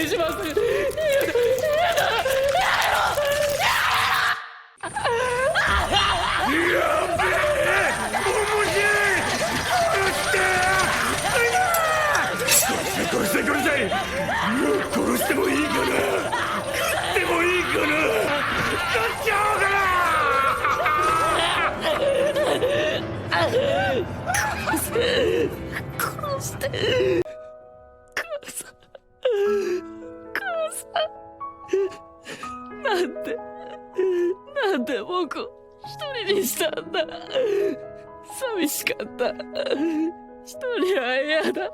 願いします。殺してもいいかな。食ってもいいかな。食っちゃおうかな。殺して。母さん。なんで僕を一人にしたんだ。寂しかった。一人は嫌だ。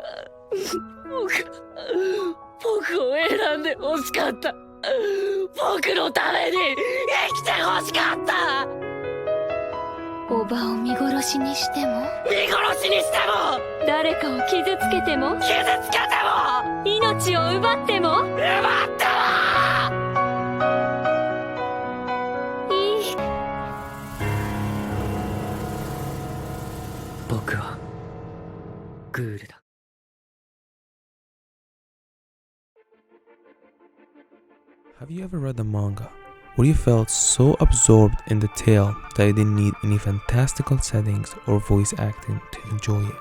僕を選んで欲しかった。僕のために生きて欲しかった。おばを見殺しにしても、見殺しにしても、誰かを傷つけても、傷つけても、命を奪っても、奪ってもいい。僕はグールだ。Have you ever read the manga where you felt so absorbed in the tale that you didn't need any fantastical settings or voice acting to enjoy it?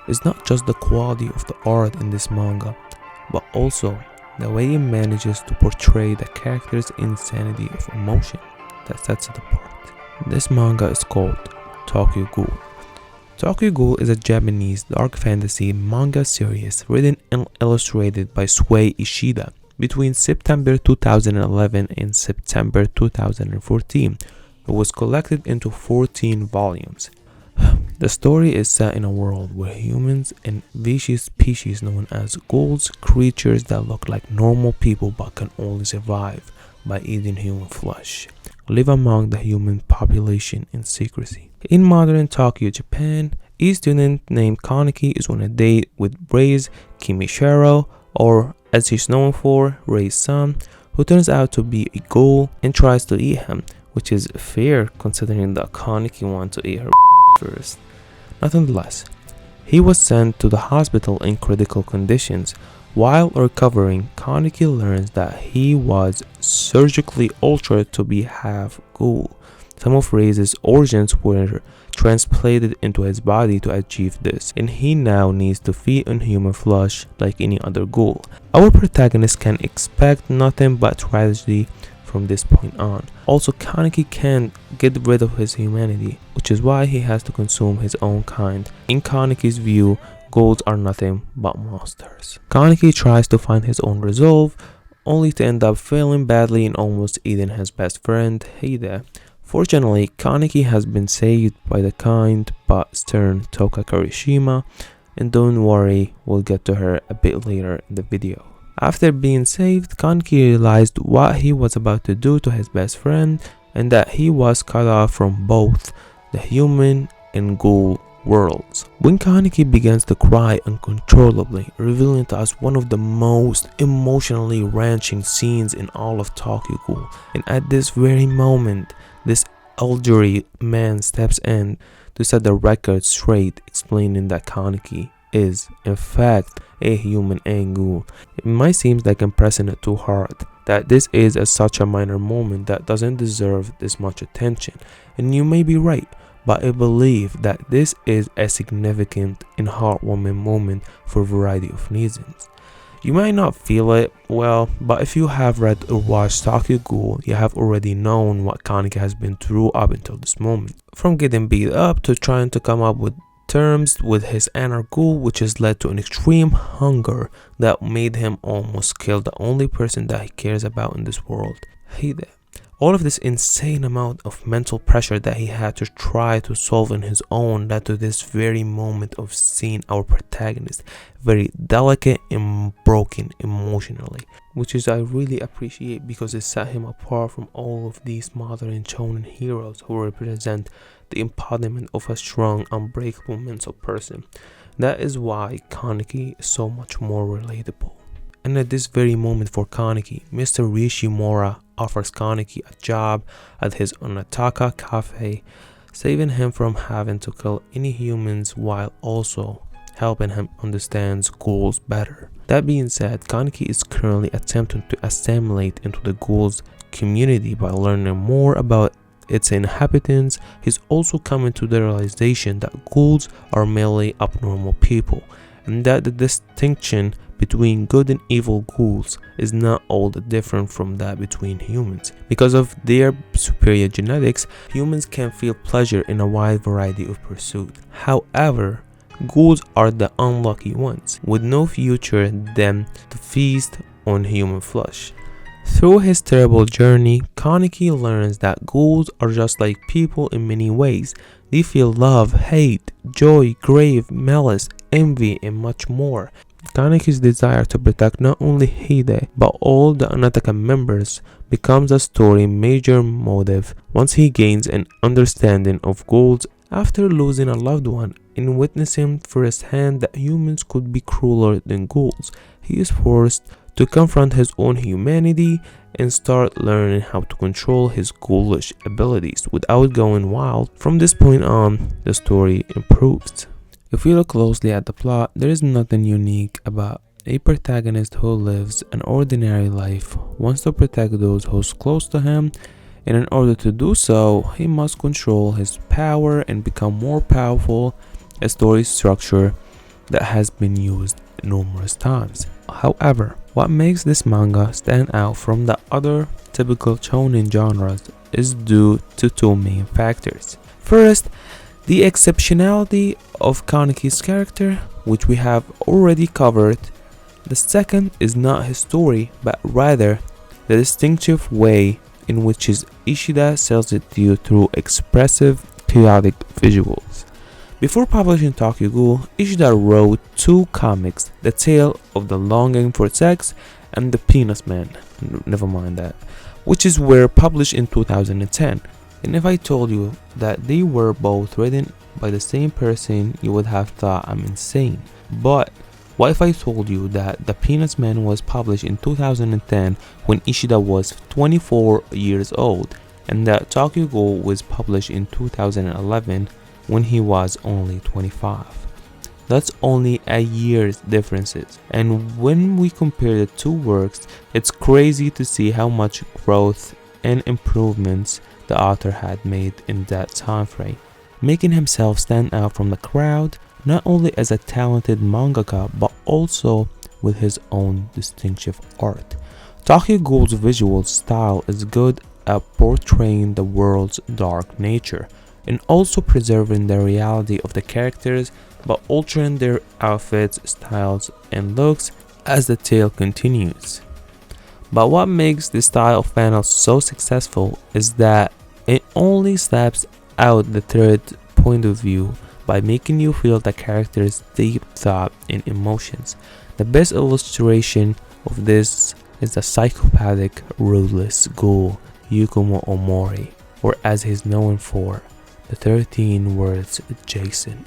It's not just the quality of the art in this manga, but also the way it manages to portray the character's insanity of emotion that sets it apart. This manga is called Tokyo Ghoul. Tokyo Ghoul is a Japanese dark fantasy manga series written and illustrated by Shuei Ishida between September 2011 and September 2014. It was collected into 14 volumes. The story is set in a world where humans and vicious species known as ghouls, creatures that look like normal people but can only survive by eating human flesh, live among the human population in secrecy. In modern Tokyo, Japan, a student named Kaneki is on a date with Rei's Kimishiro, or as he's known for, Rei's son, who turns out to be a ghoul and tries to eat him, which is fair considering that Kaneki wanted to eat her first. Nonetheless, he was sent to the hospital in critical conditions. While recovering, Kaneki learns that he was surgically altered to be half ghoul. Some of Rei's organs were transplanted into his body to achieve this, and he now needs to feed on human flesh like any other ghoul. Our protagonist can expect nothing but tragedy from this point on. Also, Kaneki can't get rid of his humanity, which is why he has to consume his own kind. In Kaneki's view, ghouls are nothing but monsters. Kaneki tries to find his own resolve, only to end up failing badly and almost eating his best friend, Heide. Fortunately, Kaneki has been saved by the kind but stern Toka Karishima, and don't worry, we'll get to her a bit later in the video. After being saved, Kaneki realized what he was about to do to his best friend, and that he was cut off from both the human and ghoul worlds. When Kaneki begins to cry uncontrollably, revealing to us one of the most emotionally wrenching scenes in all of Tokyo Ghoul, and at this very moment, this elderly man steps in to set the record straight, explaining that Kaneki is, in fact, a human and ghoul. It might seem like I'm pressing it too hard, that this is such a minor moment that doesn't deserve this much attention, and you may be right, but I believe that this is a significant and heartwarming moment for a variety of reasons. You might not feel it, well, but if you have read or watched Tokyo Ghoul, you have already known what Kaneki has been through up until this moment. From getting beat up to trying to come up with terms with his inner ghoul, which has led to an extreme hunger that made him almost kill the only person that he cares about in this world, Heide. All of this insane amount of mental pressure that he had to try to solve on his own led to this very moment of seeing our protagonist very delicate and broken emotionally, which is I really appreciate because it set him apart from all of these modern shonen heroes who represent the embodiment of a strong, unbreakable mental person. That is why Kaneki is so much more relatable. And at this very moment for Kaneki, Mr. Rishimura offers Kaneki a job at his Onataka cafe, saving him from having to kill any humans while also helping him understand ghouls better. That being said, Kaneki is currently attempting to assimilate into the ghouls community by learning more about its inhabitants. He's also coming to the realization that ghouls are merely abnormal people, and that the distinction between good and evil ghouls is not all that different from that between humans. Because of their superior genetics, humans can feel pleasure in a wide variety of pursuits. However, ghouls are the unlucky ones, with no future than to feast on human flesh. Through his terrible journey, Kaneki learns that ghouls are just like people in many ways. They feel love, hate, joy, grave, malice, envy, and much more. Kaneki's desire to protect not only Hide, but all the Anataka members becomes a story's major motive once he gains an understanding of ghouls after losing a loved one and witnessing firsthand that humans could be crueler than ghouls. He is forced to confront his own humanity and start learning how to control his ghoulish abilities without going wild. From this point on, the story improves. If we look closely at the plot, there is nothing unique about a protagonist who lives an ordinary life, wants to protect those who's close to him, and in order to do so, he must control his power and become more powerful, a story structure that has been used numerous times. However, what makes this manga stand out from the other typical shonen genres is due to two main factors. First, the exceptionality of Kaneki's character, which we have already covered. The second is not his story, but rather the distinctive way in which his Ishida sells it to you through expressive, chaotic visuals. Before publishing Tokyo Ghoul, Ishida wrote two comics, The Tale of the Longing for Sex and The Penis Man, never mind that, which were published in 2010. And if I told you that they were both written by the same person, you would have thought I'm insane. But what if I told you that The Penis Man was published in 2010 when Ishida was 24 years old, and that Tokyo Ghoul was published in 2011 when he was only 25? That's only a year's differences, and when we compare the two works, it's crazy to see how much growth and improvements the author had made in that time frame, making himself stand out from the crowd not only as a talented mangaka but also with his own distinctive art. Tokyo Ghoul's visual style is good at portraying the world's dark nature and also preserving the reality of the characters but altering their outfits, styles, and looks as the tale continues. But what makes this style of panel so successful is that it only slaps out the third point of view by making you feel the character's deep thought and emotions. The best illustration of this is the psychopathic, ruthless ghoul Yukumo Omori, or as he's known for, the 13 words Jason.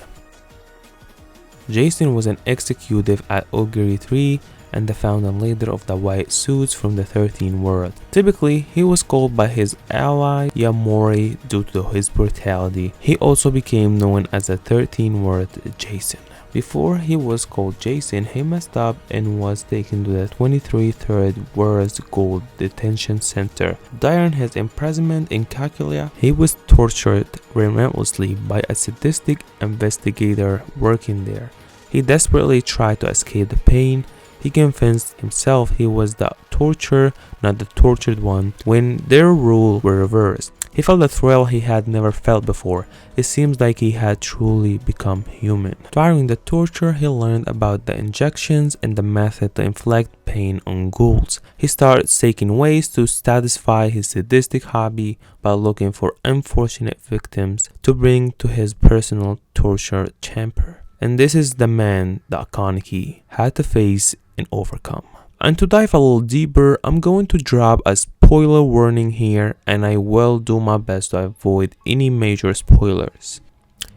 Jason was an executive at Ogiri 3 and the founding leader of the White Suits from the 13 world. Typically, he was called by his ally Yamori due to his brutality. He also became known as the 13 word Jason. Before he was called Jason, he messed up and was taken to the 23 Third World's Gold Detention Center. During his imprisonment in Kakuya, he was tortured relentlessly by a sadistic investigator working there. He desperately tried to escape the pain. He convinced himself he was the torturer, not the tortured one, when their roles were reversed. He felt a thrill he had never felt before. It seems like he had truly become human. During the torture, he learned about the injections and the method to inflict pain on ghouls. He started seeking ways to satisfy his sadistic hobby by looking for unfortunate victims to bring to his personal torture chamber. And this is the man that Kaneki had to face and overcome. And to dive a little deeper, I'm going to drop a spoiler warning here, and I will do my best to avoid any major spoilers.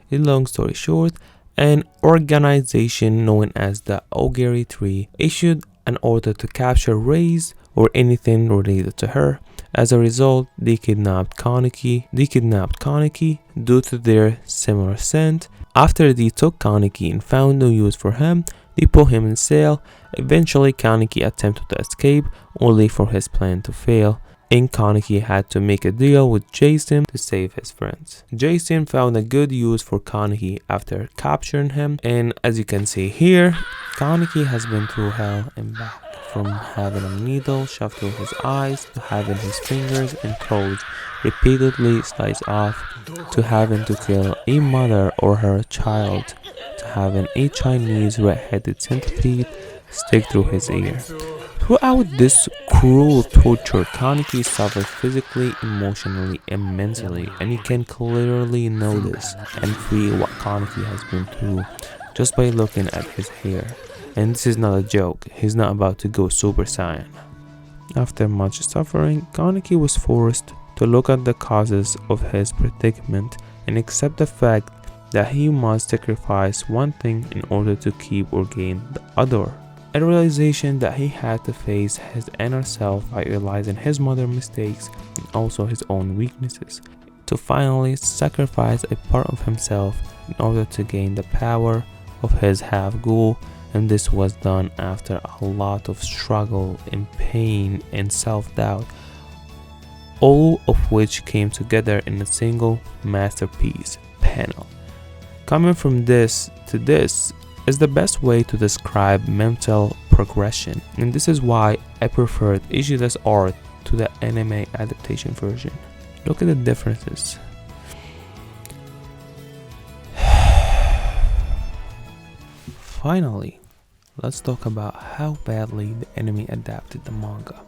In long story short, an organization known as the Ogiri 3 issued an order to capture Reis or anything related to her. As a result, they kidnapped Kaneki due to their similar scent. After they took Kaneki and found no use for him, They put him in jail. Eventually, Kaneki attempted to escape, only for his plan to fail, and Kaneki had to make a deal with Jason to save his friends. Jason found a good use for Kaneki after capturing him, and as you can see here, Kaneki has been through hell and back. From having a needle shoved through his eyes, to having his fingers and toes repeatedly sliced off, to having to kill a mother or her child, to having a Chinese red-headed centipede stick through his ear. Throughout this cruel torture, Kaneki suffered physically, emotionally, and mentally, and you can clearly notice and feel what Kaneki has been through just by looking at his hair. And this is not a joke, he's not about to go Super Saiyan. After much suffering, Kaneki was forced to look at the causes of his predicament and accept the fact that he must sacrifice one thing in order to keep or gain the other. A realization that he had to face his inner self by realizing his mother's mistakes and also his own weaknesses, to finally sacrifice a part of himself in order to gain the power of his half-ghoul, and this was done after a lot of struggle and pain and self-doubt, all of which came together in a single masterpiece panel. Coming from this to this is the best way to describe mental progression, and this is why I preferred Ishida's art to the anime adaptation version. Look at the differences. Finally, let's talk about how badly the anime adapted the manga.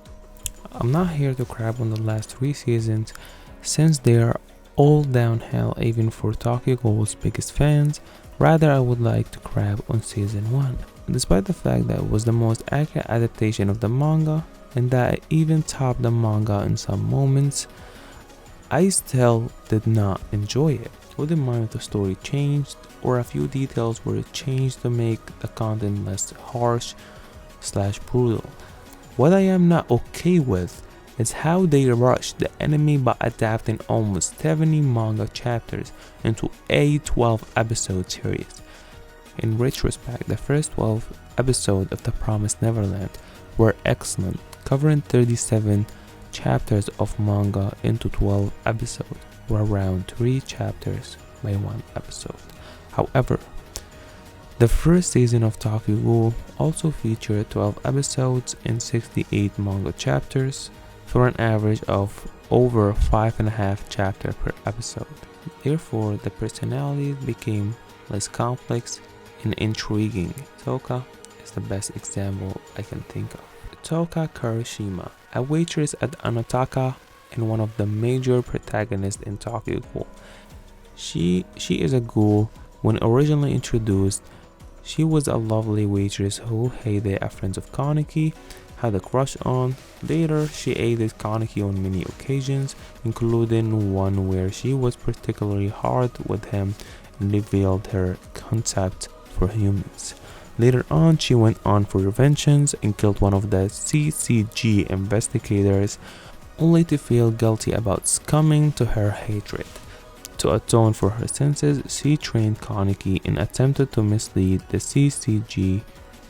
I'm not here to crap on the last 3 seasons, since they are all downhill even for Tokyo Ghoul's biggest fans. Rather, I would like to crap on season 1. Despite the fact that it was the most accurate adaptation of the manga, and that it even topped the manga in some moments, I still did not enjoy it. Wouldn't mind if the story changed, or a few details were changed to make the content less harsh/brutal. What I am not okay with is how they rushed the anime by adapting almost 70 manga chapters into a 12-episode series. In retrospect, the first 12 episodes of The Promised Neverland were excellent, covering 37 chapters of manga into 12 episodes, or around 3 chapters by 1 episode. However, the first season of Tokyo Ghoul also featured 12 episodes and 68 manga chapters, for an average of over 5.5 chapters per episode. Therefore, the personalities became less complex and intriguing. Toka is the best example I can think of. Toka Karashima, a waitress at Anataka and one of the major protagonists in Tokyo Ghoul. She is a ghoul. When originally introduced, she was a lovely waitress who hated a friend of Kaneki, had a crush on. Later, she aided Kaneki on many occasions, including one where she was particularly hard with him and revealed her concept for humans. Later on, she went on for revengeance and killed one of the CCG investigators, only to feel guilty about succumbing to her hatred. To atone for her senses, she trained Kaneki and attempted to mislead the CCG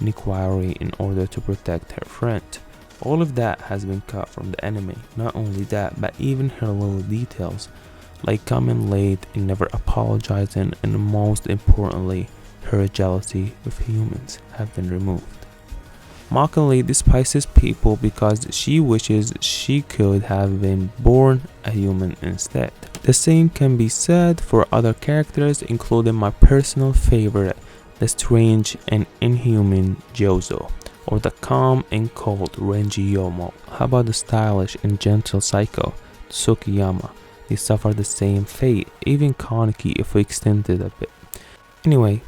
inquiry in order to protect her friend. All of that has been cut from the anime. Not only that, but even her little details, like coming late and never apologizing, and most importantly, her jealousy of humans, have been removed. Mockingly despises people because she wishes she could have been born a human instead. The same can be said for other characters, including my personal favorite, the strange and inhuman Jozo, or the calm and cold Renji Yomo. How about the stylish and gentle Psycho, Tsukiyama? They suffer the same fate, even Kaneki if we extend it a bit. Anyway,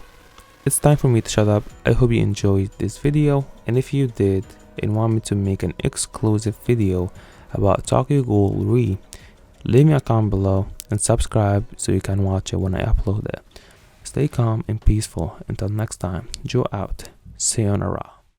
it's time for me to shut up. I hope you enjoyed this video, and if you did and want me to make an exclusive video about Tokyo Ghoul Re, leave me a comment below and subscribe so you can watch it when I upload it. Stay calm and peaceful. Until next time, Joe out. Sayonara.